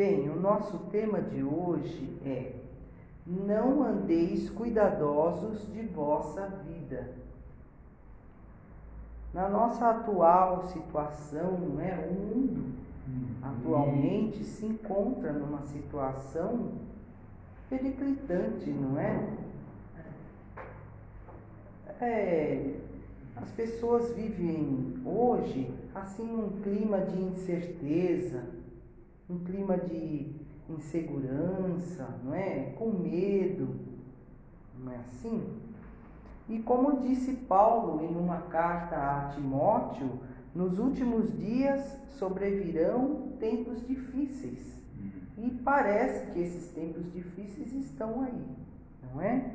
Bem, o nosso tema de hoje é: não andeis cuidadosos de vossa vida. Na nossa atual situação, não é? O mundo atualmente se encontra numa situação periclitante, não é? As pessoas vivem hoje assim num clima de incerteza, um clima de insegurança, não é? Com medo, não é assim? E como disse Paulo em uma carta a Timóteo, nos últimos dias sobrevirão tempos difíceis. E parece que esses tempos difíceis estão aí, não é?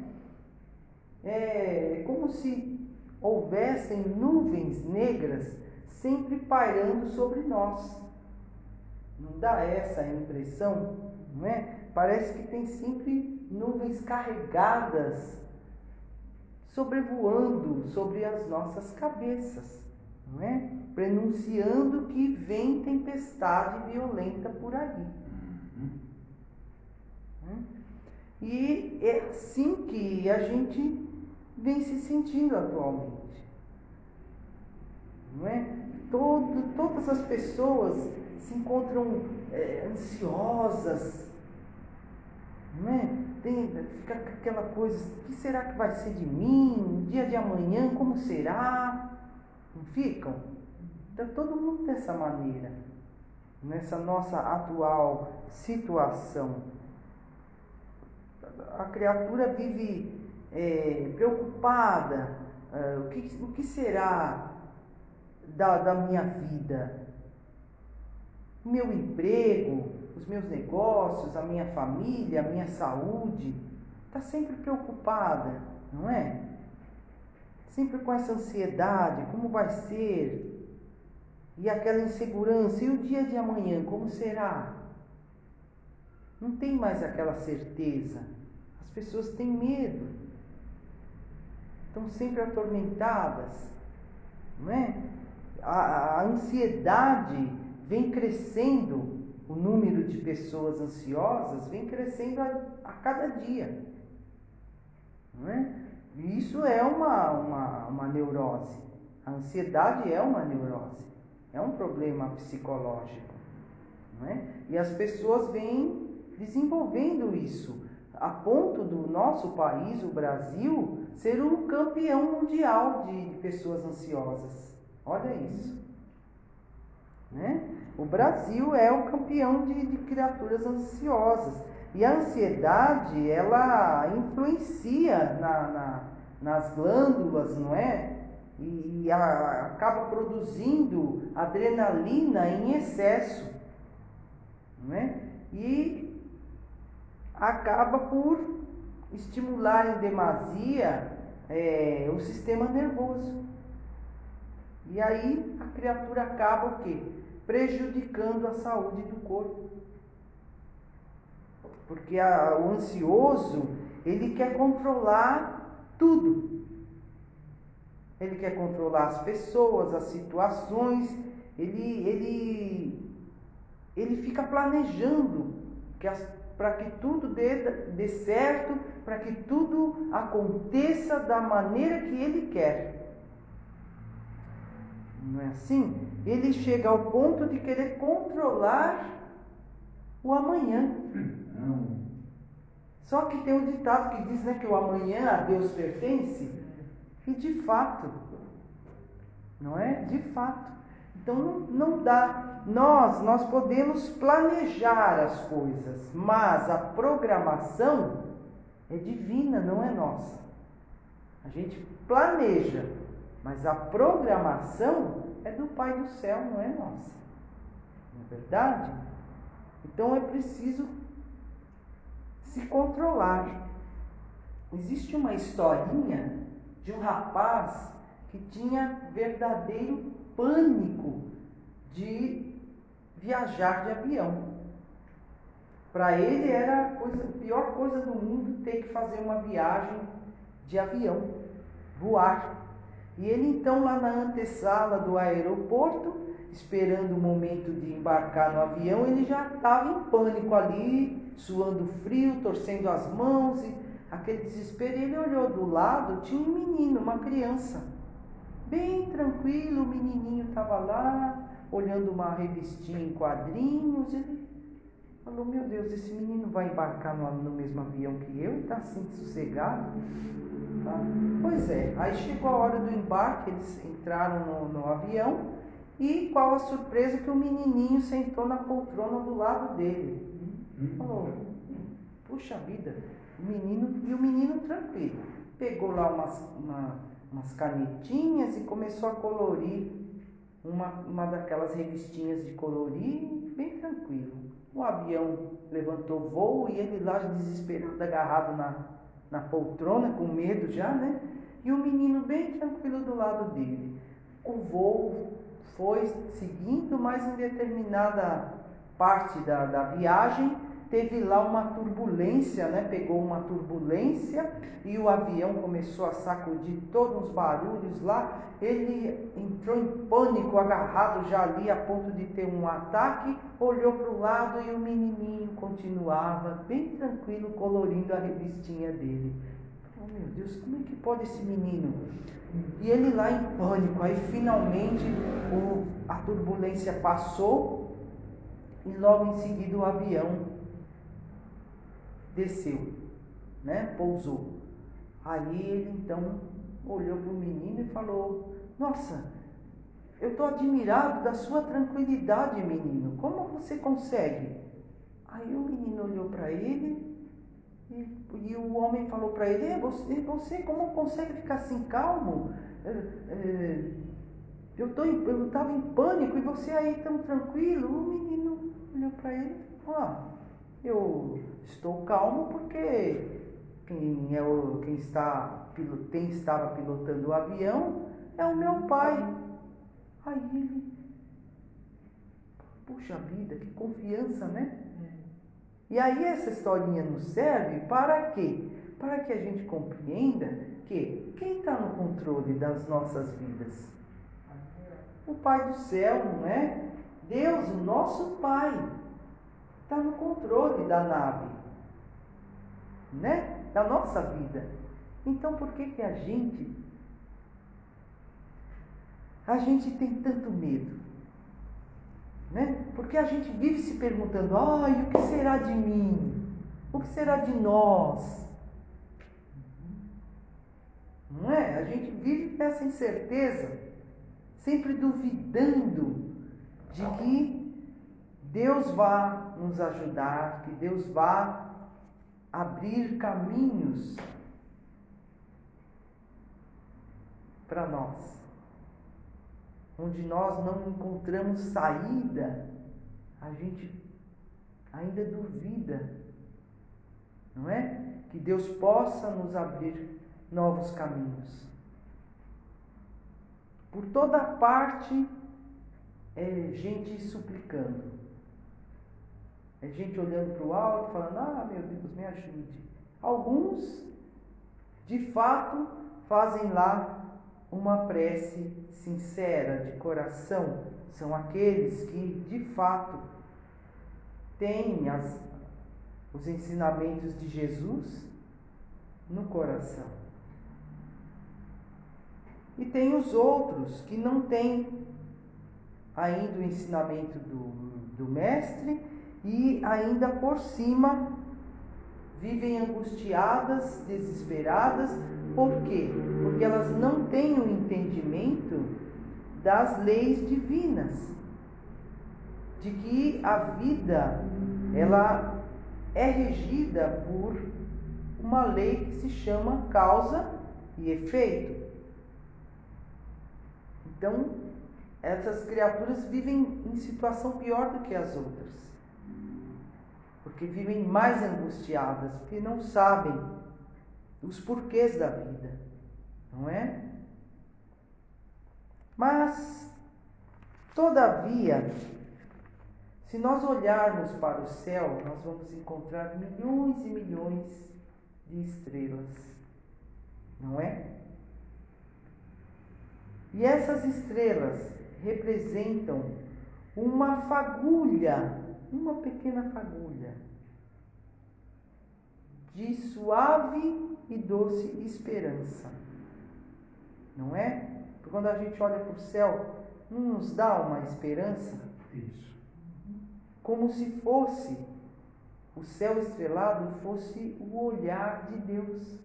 É como se houvessem nuvens negras sempre pairando sobre nós. Não dá essa impressão, não é? Parece que tem sempre nuvens carregadas sobrevoando sobre as nossas cabeças, não é? Prenunciando que vem tempestade violenta por aí. E é assim que a gente vem se sentindo atualmente, não é? Todas as pessoas se encontram ansiosas, não é? Fica aquela coisa: o que será que vai ser de mim? No dia de amanhã, como será? Não ficam? Está todo mundo dessa maneira, nessa nossa atual situação. A criatura vive preocupada: o que será da minha vida? O meu emprego, os meus negócios, a minha família, a minha saúde. Está sempre preocupada, não é? Sempre com essa ansiedade: como vai ser? E aquela insegurança: e o dia de amanhã, como será? Não tem mais aquela certeza. As pessoas têm medo, estão sempre atormentadas, não é? A ansiedade vem crescendo, o número de pessoas ansiosas vem crescendo a cada dia, não é? E isso é uma neurose. A ansiedade é uma neurose, é um problema psicológico, não é? E as pessoas vêm desenvolvendo isso, a ponto do nosso país, o Brasil, ser o campeão mundial de pessoas ansiosas. Olha isso, né? O Brasil é o campeão de criaturas ansiosas. E a ansiedade, ela influencia nas glândulas, não é? E acaba produzindo adrenalina em excesso, não é? E acaba por estimular em demasia o sistema nervoso. E aí a criatura acaba o quê? Prejudicando a saúde do corpo. Porque o ansioso, ele quer controlar tudo. Ele quer controlar as pessoas, as situações. Ele fica planejando para que tudo dê certo, para que tudo aconteça da maneira que ele quer. Não é assim? Ele chega ao ponto de querer controlar o amanhã. Só que tem um ditado que diz, né, que o amanhã a Deus pertence. E de fato, não é? De fato. Então não dá. Nós podemos planejar as coisas, mas a programação é divina, não é nossa. A gente planeja, mas a programação é do Pai do céu, não é nossa. Não é verdade? Então é preciso se controlar. Existe uma historinha de um rapaz que tinha verdadeiro pânico de viajar de avião. Para ele era a pior coisa do mundo ter que fazer uma viagem de avião, voar. E ele então lá na antessala do aeroporto, esperando o momento de embarcar no avião, ele já estava em pânico ali, suando frio, torcendo as mãos, e aquele desespero. Ele olhou do lado, tinha um menino, uma criança, bem tranquilo, o menininho estava lá, olhando uma revistinha em quadrinhos. Ele falou, meu Deus, esse menino vai embarcar no mesmo avião que eu e está assim sossegado? Tá? Pois é, aí chegou a hora do embarque, eles entraram no avião e qual a surpresa que o menininho sentou na poltrona do lado dele. Falou, puxa vida, o menino tranquilo. Pegou lá umas canetinhas e começou a colorir uma daquelas revistinhas de colorir, bem tranquilo. O avião levantou voo e ele lá desesperado, agarrado na poltrona, com medo já, né? E o menino bem tranquilo do lado dele. O voo foi seguindo, mas em determinada parte da viagem teve lá uma turbulência, né? Pegou uma turbulência e o avião começou a sacudir todos os barulhos lá. Ele entrou em pânico, agarrado já ali a ponto de ter um ataque, olhou para o lado e o menininho continuava bem tranquilo colorindo a revistinha dele. Oh meu Deus, como é que pode esse menino? E ele lá em pânico, aí finalmente a turbulência passou e logo em seguida o avião desceu, né? Pousou. Aí ele então olhou para o menino e falou, nossa, eu estou admirado da sua tranquilidade, menino, como você consegue? Aí o menino olhou para ele e o homem falou para ele, você como consegue ficar assim calmo? Eu estava em pânico e você aí tão tranquilo. O menino olhou para ele e falou, eu estou calmo porque quem estava pilotando o avião é o meu pai. Aí ele, puxa vida, que confiança, né? E aí essa historinha nos serve para quê? Para que a gente compreenda que quem está no controle das nossas vidas? O Pai do céu, não é? Deus, o nosso Pai, está no controle da nave, né? Da nossa vida. Então por que a gente tem tanto medo? Né? Porque a gente vive se perguntando, o que será de mim? O que será de nós? Não é? A gente vive com essa incerteza, sempre duvidando de que Deus vá nos ajudar, que Deus vá abrir caminhos para nós. Onde nós não encontramos saída, a gente ainda duvida, não é? Que Deus possa nos abrir novos caminhos. Por toda parte é gente suplicando. É gente olhando para o alto, falando, meu Deus, me ajude. Alguns, de fato, fazem lá uma prece sincera, de coração. São aqueles que, de fato, têm os ensinamentos de Jesus no coração. E tem os outros que não têm ainda o ensinamento do Mestre e ainda por cima vivem angustiadas, desesperadas. Por quê? Porque elas não têm o entendimento das leis divinas, de que a vida ela é regida por uma lei que se chama causa e efeito. Então, essas criaturas vivem em situação pior do que as outras, porque vivem mais angustiadas, porque não sabem os porquês da vida, não é? Mas, todavia, se nós olharmos para o céu, nós vamos encontrar milhões e milhões de estrelas, não é? E essas estrelas representam uma fagulha, uma pequena fagulha de suave e doce esperança. Não é? Porque quando a gente olha para o céu, não nos dá uma esperança? Isso. Como se fosse, o céu estrelado fosse o olhar de Deus,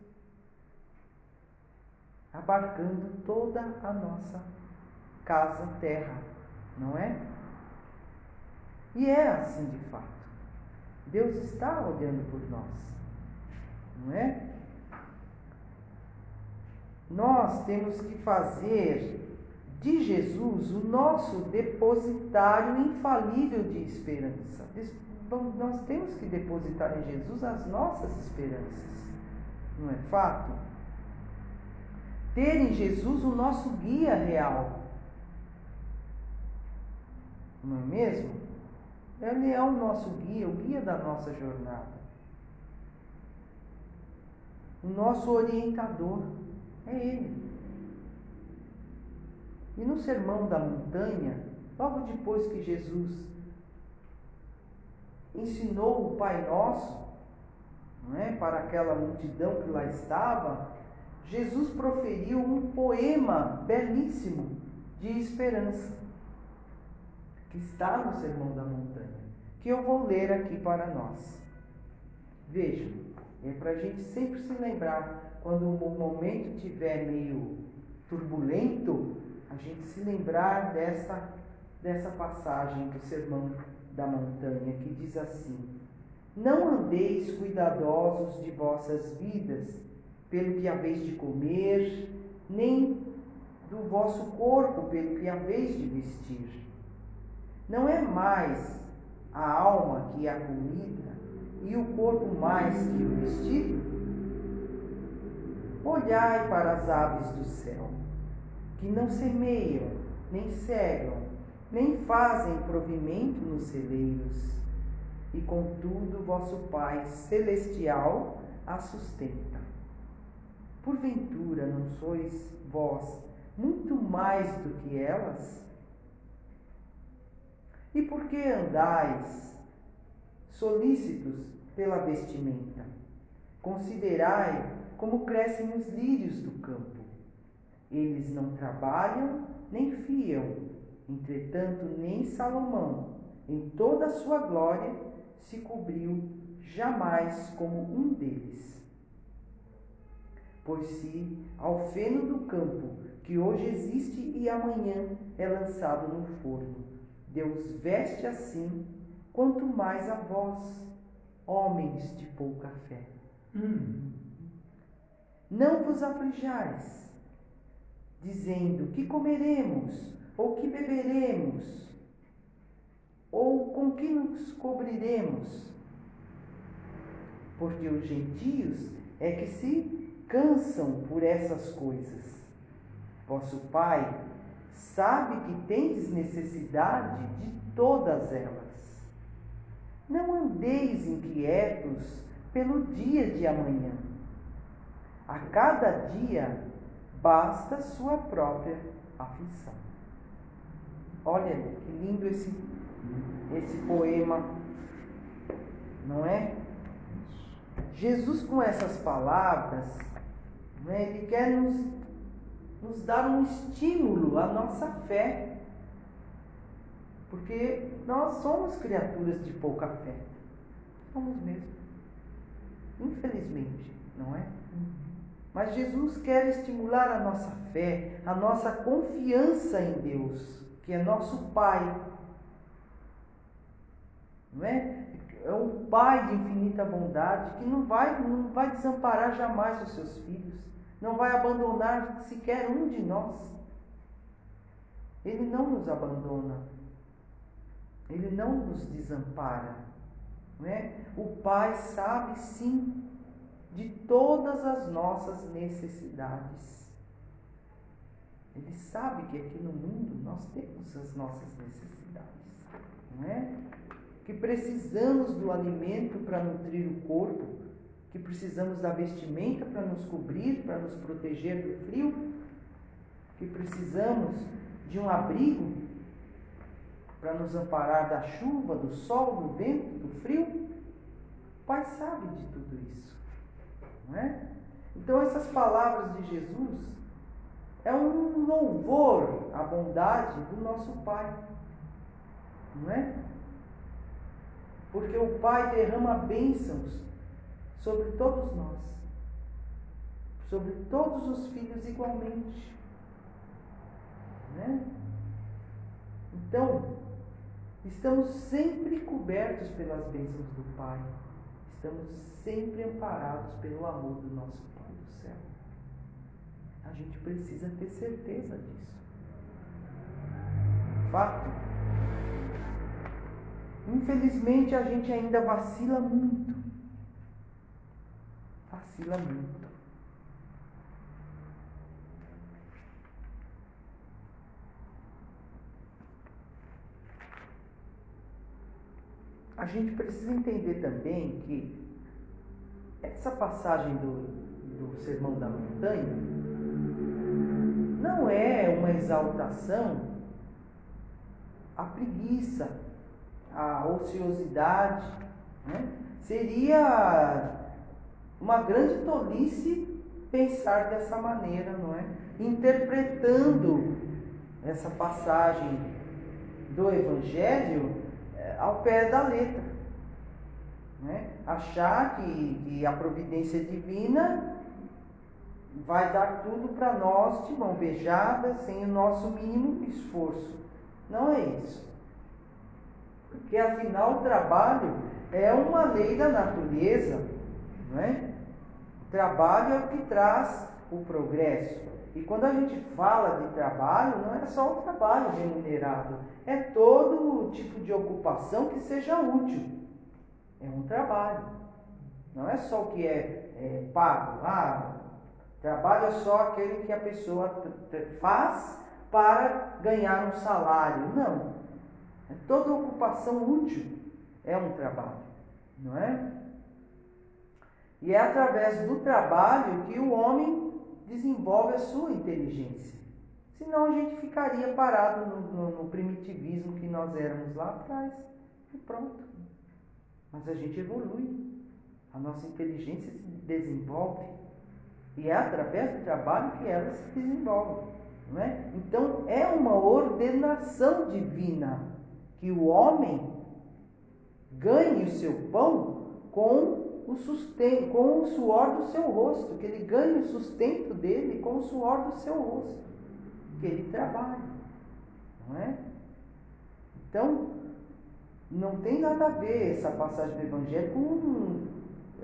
abarcando toda a nossa casa, terra, não é? E é assim de fato. Deus está olhando por nós, não é? Nós temos que fazer de Jesus o nosso depositário infalível de esperança. Nós temos que depositar em Jesus as nossas esperanças, não é fato? Ter em Jesus o nosso guia real, não é mesmo? Ele é o nosso guia, o guia da nossa jornada, o nosso orientador, é Ele. E no Sermão da Montanha, logo depois que Jesus ensinou o Pai Nosso, não é, para aquela multidão que lá estava, Jesus proferiu um poema belíssimo de esperança, que está no Sermão da Montanha, que eu vou ler aqui para nós. Vejam, é para a gente sempre se lembrar, quando o momento estiver meio turbulento, a gente se lembrar dessa passagem do Sermão da Montanha, que diz assim: não andeis cuidadosos de vossas vidas, pelo que haveis de comer, nem do vosso corpo, pelo que haveis de vestir. Não é mais a alma que a comida, e o corpo mais que o vestido? Olhai para as aves do céu, que não semeiam, nem cegam, nem fazem provimento nos celeiros, e contudo vosso Pai celestial as sustenta. Porventura não sois vós muito mais do que elas? E por que andais solícitos pela vestimenta? Considerai como crescem os lírios do campo. Eles não trabalham nem fiam, entretanto nem Salomão, em toda a sua glória, se cobriu jamais como um deles. Pois se ao feno do campo, que hoje existe e amanhã é lançado no forno, Deus veste assim, quanto mais a vós, homens de pouca fé. Não vos aflijais, dizendo: que comeremos, ou que beberemos, ou com que nos cobriremos? Porque os gentios é que se cansam por essas coisas. Vosso Pai sabe que tendes necessidade de todas elas. Não andeis inquietos pelo dia de amanhã. A cada dia basta sua própria aflição. Olha que lindo esse poema, não é? Jesus, com essas palavras, né, ele quer nos dar um estímulo à nossa fé, porque nós somos criaturas de pouca fé. Somos mesmo. Infelizmente, não é? Mas Jesus quer estimular a nossa fé, a nossa confiança em Deus, que é nosso Pai. Não é? É um Pai de infinita bondade que não vai desamparar jamais os seus filhos, não vai abandonar sequer um de nós. Ele não nos abandona, Ele não nos desampara. Não é? O Pai sabe sim de todas as nossas necessidades. Ele sabe que aqui no mundo nós temos as nossas necessidades, não é? Que precisamos do alimento para nutrir o corpo, que precisamos da vestimenta para nos cobrir, para nos proteger do frio, que precisamos de um abrigo para nos amparar da chuva, do sol, do vento, do frio. O Pai sabe de tudo isso, não é? Então essas palavras de Jesus é um louvor à bondade do nosso Pai, não é? Porque o Pai derrama bênçãos sobre todos nós, sobre todos os filhos igualmente, né? Então, estamos sempre cobertos pelas bênçãos do Pai, estamos sempre amparados pelo amor do nosso Pai do céu. A gente precisa ter certeza disso. Fato. Infelizmente a gente ainda vacila muito. Vacila muito. A gente precisa entender também que essa passagem do Sermão da Montanha não é uma exaltação à preguiça, à ociosidade, né? Seria uma grande tolice pensar dessa maneira, não é? Interpretando essa passagem do Evangelho ao pé da letra, né? Achar que a providência divina vai dar tudo para nós de mão beijada, sem o nosso mínimo esforço. Não é isso. Porque afinal o trabalho é uma lei da natureza, não é? O trabalho é o que traz o progresso. E quando a gente fala de trabalho, não é só o trabalho remunerado, é todo tipo de ocupação que seja útil. É um trabalho. Não é só o que é pago. Trabalho é só aquele que a pessoa faz para ganhar um salário. Não. Toda ocupação útil é um trabalho, não é? E é através do trabalho que o homem desenvolve a sua inteligência. Senão a gente ficaria parado no primitivismo que nós éramos lá atrás. E pronto. Mas a gente evolui. A nossa inteligência se desenvolve. E é através do trabalho que ela se desenvolve. Não é? Então é uma ordenação divina que o homem ganhe o seu pão com o sustento, com o suor do seu rosto, que ele ganhe o sustento dele com o suor do seu rosto, que ele trabalhe, não é? Então, não tem nada a ver essa passagem do Evangelho com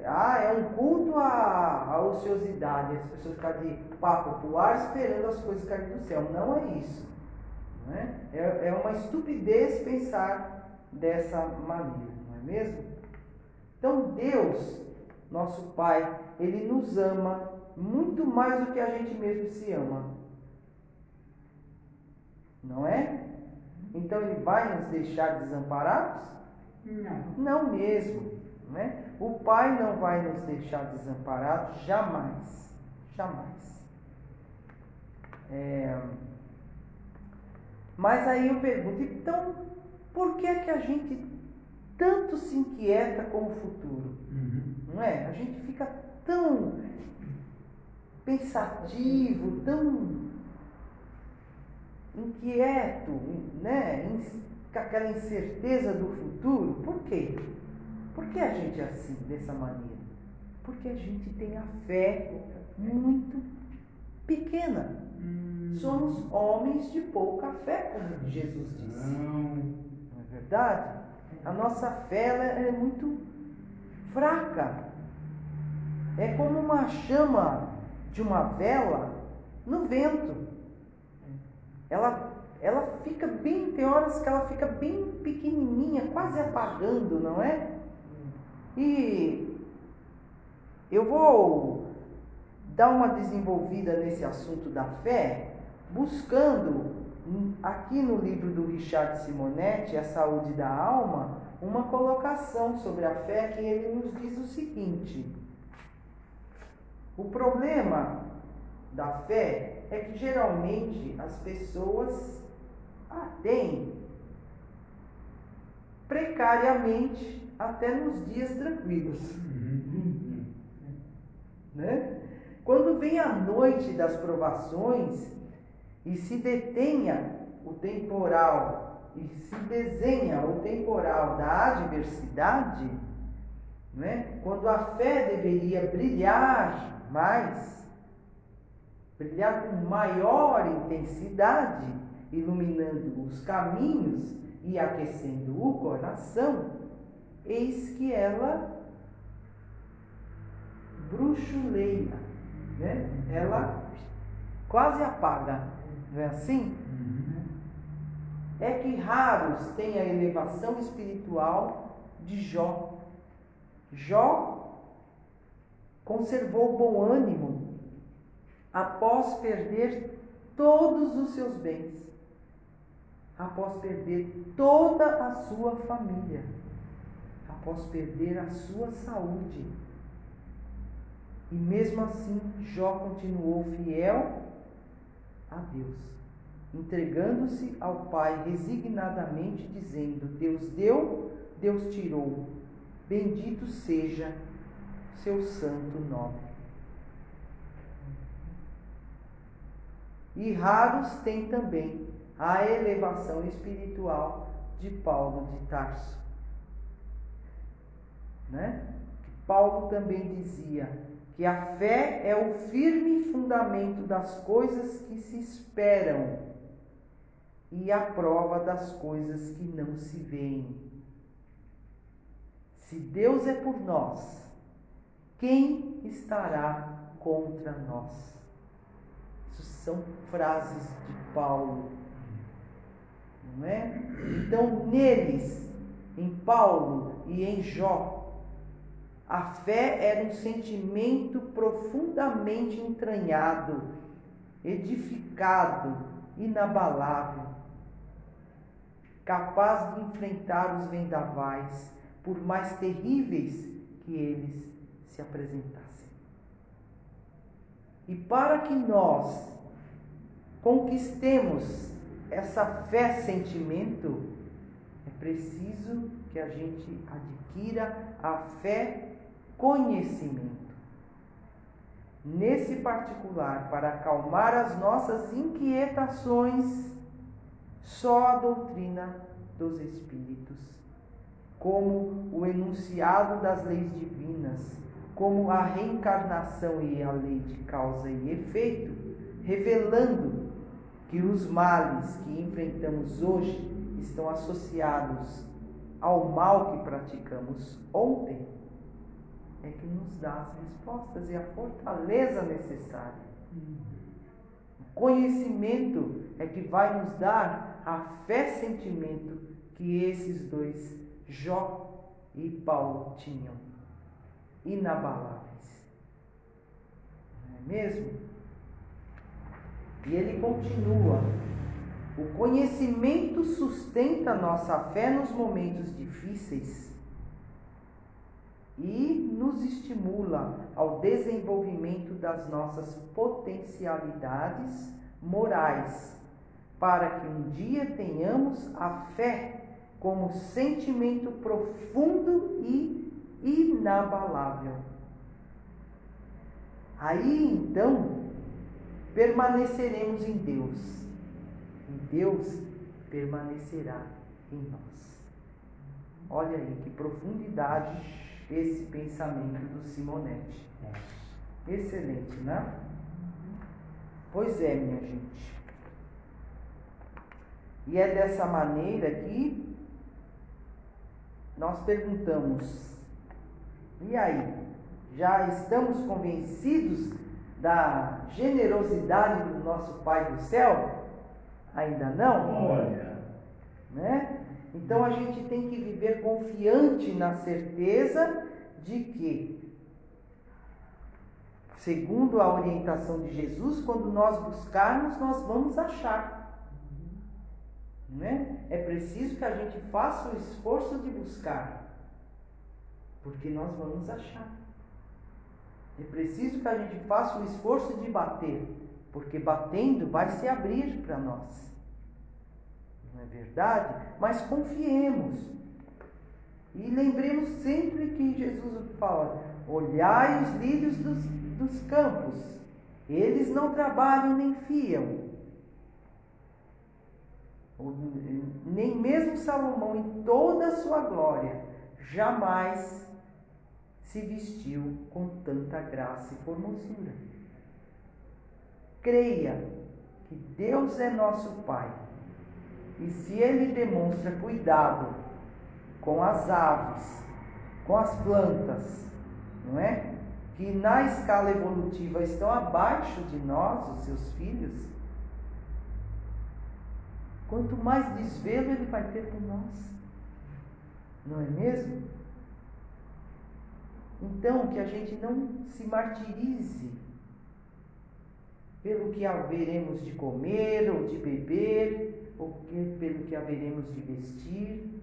é um culto à ociosidade, as pessoas ficam de papo pro ar esperando as coisas caírem do céu. Não é isso, não é? É uma estupidez pensar dessa maneira, não é mesmo? Então Deus, nosso Pai, Ele nos ama muito mais do que a gente mesmo se ama. Não é? Então Ele vai nos deixar desamparados? Não. Não mesmo. Não é? O Pai não vai nos deixar desamparados jamais. Jamais. Mas aí eu pergunto, então, por que é que a gente tanto se inquieta com o futuro? Não é? A gente fica tão pensativo, tão inquieto, né? Com aquela incerteza do futuro. Por quê? Por que a gente é assim, dessa maneira? Porque a gente tem a fé muito pequena. Somos homens de pouca fé, como Jesus disse. Não é verdade? A nossa fé ela é muito fraca. É como uma chama de uma vela no vento. Ela fica bem, tem horas que ela fica bem pequenininha, quase apagando, não é? E eu vou dar uma desenvolvida nesse assunto da fé, buscando aqui no livro do Richard Simonetti, A Saúde da Alma, uma colocação sobre a fé que ele nos diz o seguinte: o problema da fé é que geralmente as pessoas têm precariamente até nos dias tranquilos. Né? Quando vem a noite das provações e se detenha o temporal e se desenha o temporal da adversidade, né? Quando a fé deveria brilhar mais, brilhar com maior intensidade, iluminando os caminhos e aquecendo o coração, eis que ela bruxuleia, né? Ela quase apaga, não é assim? É que raros têm a elevação espiritual de Jó. Jó conservou bom ânimo após perder todos os seus bens, após perder toda a sua família, após perder a sua saúde. E mesmo assim, Jó continuou fiel a Deus, entregando-se ao Pai resignadamente, dizendo: Deus deu, Deus tirou, bendito seja seu santo nome. E raros têm também a elevação espiritual de Paulo de Tarso, né? Paulo também dizia que a fé é o firme fundamento das coisas que se esperam e a prova das coisas que não se veem. Se Deus é por nós, quem estará contra nós? Isso são frases de Paulo, não é? Então, neles, em Paulo e em Jó, a fé era um sentimento profundamente entranhado, edificado, inabalável, capaz de enfrentar os vendavais, por mais terríveis que eles se apresentassem. E para que nós conquistemos essa fé sentimento, é preciso que a gente adquira a fé conhecimento. Nesse particular, para acalmar as nossas inquietações, só a doutrina dos Espíritos, como o enunciado das leis divinas, como a reencarnação e a lei de causa e efeito, revelando que os males que enfrentamos hoje estão associados ao mal que praticamos ontem, é que nos dá as respostas e a fortaleza necessária. O conhecimento é que vai nos dar a fé-sentimento que esses dois, Jó e Paulo, tinham, inabaláveis. Não é mesmo? E ele continua: o conhecimento sustenta nossa fé nos momentos difíceis e nos estimula ao desenvolvimento das nossas potencialidades morais, para que um dia tenhamos a fé como sentimento profundo e inabalável. Aí então permaneceremos em Deus, e Deus permanecerá em nós. Olha aí que profundidade esse pensamento do Simonetti. Excelente, né? Pois é, minha gente. E é dessa maneira que nós perguntamos: e aí? Já estamos convencidos da generosidade do nosso Pai do céu? Ainda não? Olha. Né? Então a gente tem que viver confiante na certeza de que, segundo a orientação de Jesus, quando nós buscarmos, nós vamos achar. Né? É preciso que a gente faça o esforço de buscar, porque nós vamos achar. É preciso que a gente faça o esforço de bater, porque batendo vai se abrir para nós. Não é verdade? Mas confiemos. E lembremos sempre que Jesus fala: olhai os lírios dos campos, eles não trabalham nem fiam. Nem mesmo Salomão, em toda a sua glória, jamais se vestiu com tanta graça e formosura. Creia que Deus é nosso Pai, e se Ele demonstra cuidado com as aves, com as plantas, não é? Que na escala evolutiva estão abaixo de nós, os seus filhos, quanto mais desvelo Ele vai ter por nós, não é mesmo? Então, que a gente não se martirize pelo que haveremos de comer ou de beber, ou pelo que haveremos de vestir,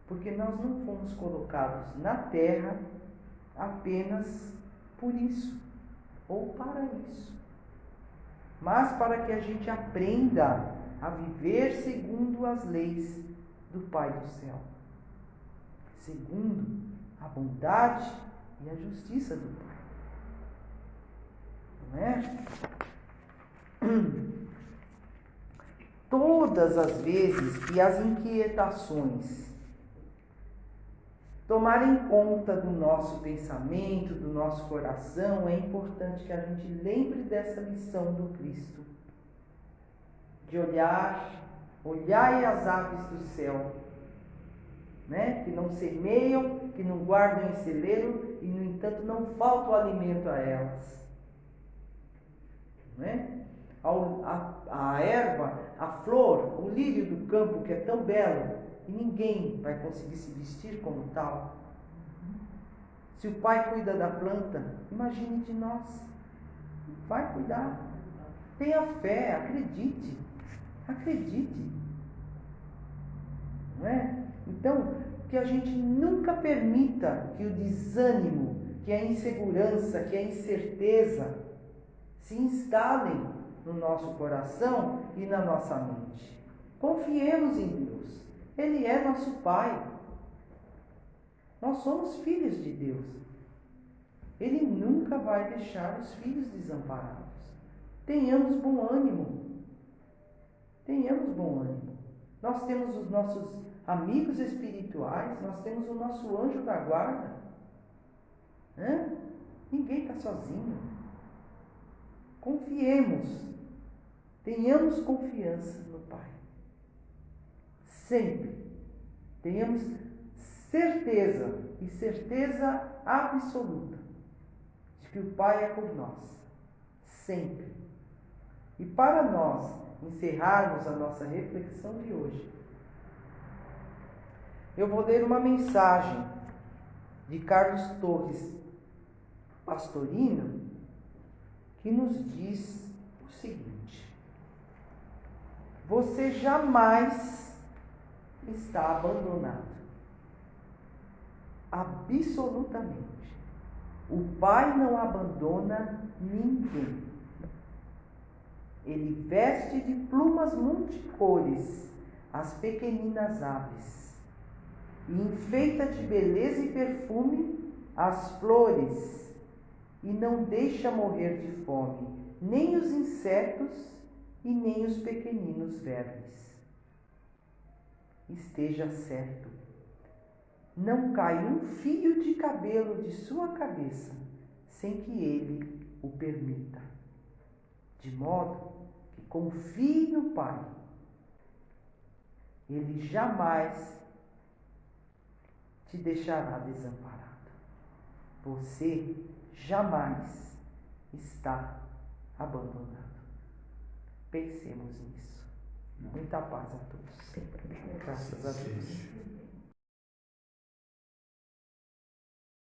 porque nós não fomos colocados na terra apenas por isso, ou para isso, mas para que a gente aprenda a viver segundo as leis do Pai do céu, segundo a bondade e a justiça do Pai. Não é? Todas as vezes que as inquietações tomarem conta do nosso pensamento, do nosso coração, é importante que a gente lembre dessa lição do Cristo, de olhai as aves do céu, né? Que não semeiam, que não guardam em celeiro e, no entanto, não falta o alimento a elas. Não é? A erva, a flor, o lírio do campo, que é tão belo, e ninguém vai conseguir se vestir como tal. Se o Pai cuida da planta, imagine de nós. Vai cuidar. Tenha fé, acredite. Acredite. Não é? Então, que a gente nunca permita que o desânimo, que a insegurança, que a incerteza se instalem no nosso coração e na nossa mente. Confiemos em Deus. Ele é nosso Pai. Nós somos filhos de Deus. Ele nunca vai deixar os filhos desamparados. Tenhamos bom ânimo. Tenhamos bom ânimo. Nós temos os nossos amigos espirituais, nós temos o nosso anjo da guarda. Ninguém está sozinho. Confiemos. Tenhamos confiança no Pai. Sempre. Tenhamos certeza e certeza absoluta de que o Pai é por nós. Sempre. E para nós encerrarmos a nossa reflexão de hoje, eu vou ler uma mensagem de Carlos Torres Pastorino, que nos diz o seguinte: você jamais está abandonado. Absolutamente. O Pai não abandona ninguém. Ele veste de plumas multicores as pequeninas aves e enfeita de beleza e perfume as flores e não deixa morrer de fome nem os insetos e nem os pequeninos vermes. Esteja certo, não cai um fio de cabelo de sua cabeça sem que ele o permita. De modo que confie no Pai. Ele jamais te deixará desamparado. Você jamais está abandonado. Pensemos nisso. Muita paz a todos. Graças a Deus.